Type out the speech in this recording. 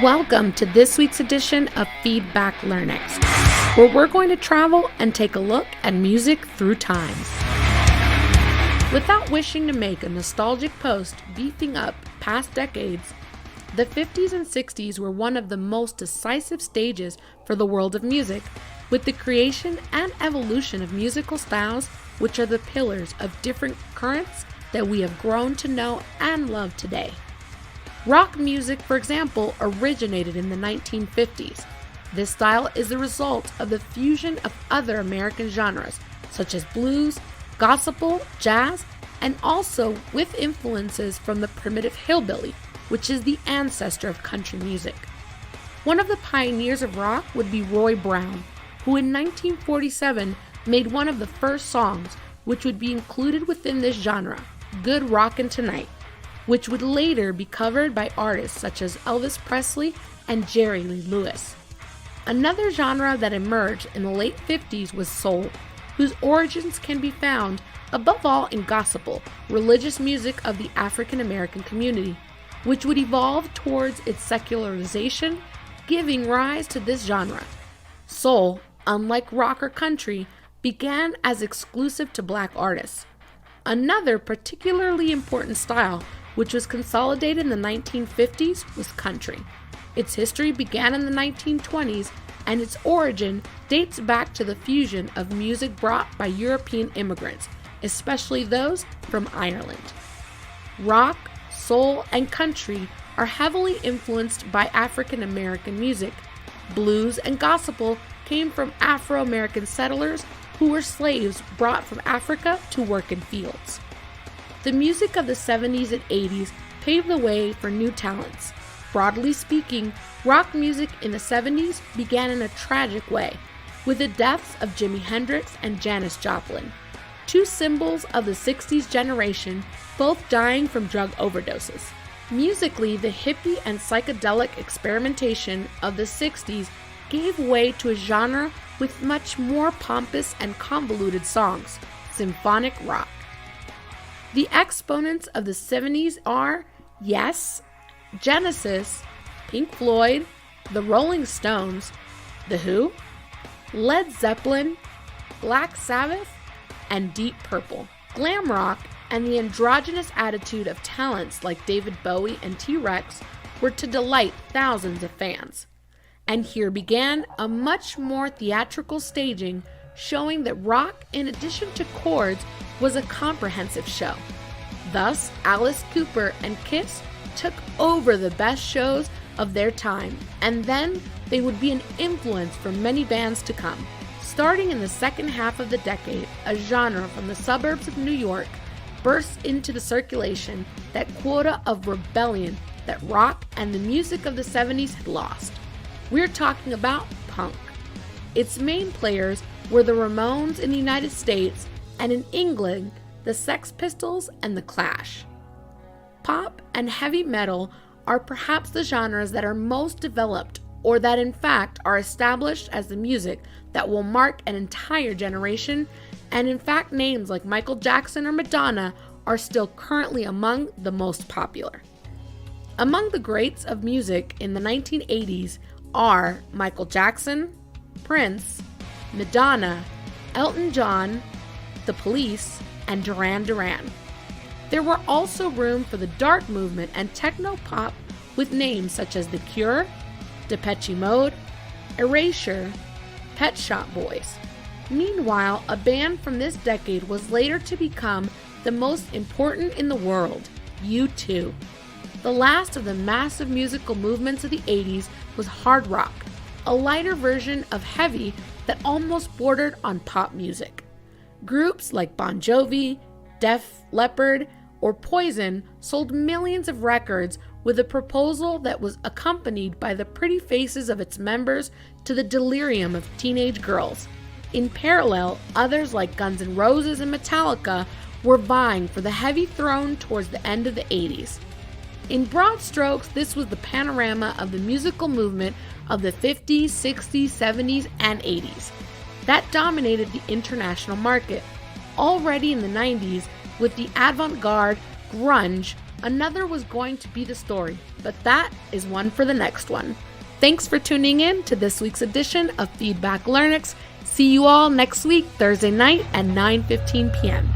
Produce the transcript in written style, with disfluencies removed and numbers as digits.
Welcome to this week's edition of Feedback Learnex, where we're going to travel and take a look at music through time. Without wishing to make a nostalgic post beefing up past decades, the 50s and 60s were one of the most decisive stages for the world of music, with the creation and evolution of musical styles which are the pillars of different currents that we have grown to know and love today. Rock music, for example, originated in the 1950s. This style is the result of the fusion of other American genres, such as blues, gospel, jazz, and also with influences from the primitive hillbilly, which is the ancestor of country music. One of the pioneers of rock would be Roy Brown, who in 1947 made one of the first songs which would be included within this genre, Good Rockin' Tonight, which would later be covered by artists such as Elvis Presley and Jerry Lee Lewis. Another genre that emerged in the late 50s was soul, whose origins can be found above all in gospel, religious music of the African American community, which would evolve towards its secularization, giving rise to this genre. Soul, unlike rock or country, began as exclusive to black artists. Another particularly important style, which was consolidated in the 1950s, was country. Its history began in the 1920s, and its origin dates back to the fusion of music brought by European immigrants, especially those from Ireland. Rock, soul, and country are heavily influenced by African American music. Blues and gospel came from Afro-American settlers who were slaves brought from Africa to work in fields. The music of the 70s and 80s paved the way for new talents. Broadly speaking, rock music in the 70s began in a tragic way, with the deaths of Jimi Hendrix and Janis Joplin, two symbols of the 60s generation, both dying from drug overdoses. Musically, the hippie and psychedelic experimentation of the 60s gave way to a genre with much more pompous and convoluted songs, symphonic rock. The exponents of the 70s are Yes, Genesis, Pink Floyd, The Rolling Stones, The Who, Led Zeppelin, Black Sabbath, and Deep Purple. Glam rock and the androgynous attitude of talents like David Bowie and T-Rex were to delight thousands of fans. And here began a much more theatrical staging, showing that rock, in addition to chords, was a comprehensive show. Thus, Alice Cooper and Kiss took over the best shows of their time, and then they would be an influence for many bands to come. Starting in the second half of the decade, a genre from the suburbs of New York burst into the circulation, that quota of rebellion that rock and the music of the 70s had lost. We're talking about punk. Its main players were the Ramones in the United States, and in England, the Sex Pistols and the Clash. Pop and heavy metal are perhaps the genres that are most developed, or that in fact are established as the music that will mark an entire generation, and in fact names like Michael Jackson or Madonna are still currently among the most popular. Among the greats of music in the 1980s are Michael Jackson, Prince, Madonna, Elton John, The Police, and Duran Duran. There were also room for the dark movement and techno-pop with names such as The Cure, Depeche Mode, Erasure, Pet Shop Boys. Meanwhile, a band from this decade was later to become the most important in the world, U2. The last of the massive musical movements of the 80s was hard rock, a lighter version of heavy that almost bordered on pop music. Groups like Bon Jovi, Def Leppard, or Poison sold millions of records with a proposal that was accompanied by the pretty faces of its members to the delirium of teenage girls. In parallel, others like Guns N' Roses and Metallica were vying for the heavy throne towards the end of the 80s. In broad strokes, this was the panorama of the musical movement of the 50s, 60s, 70s, and 80s. That dominated the international market. Already in the 90s, with the avant-garde, grunge, Another was going to be the story, but that is one for the next one. Thanks for tuning in to this week's edition of Feedback Learnex. See you all next week, Thursday night at 9:15 p.m.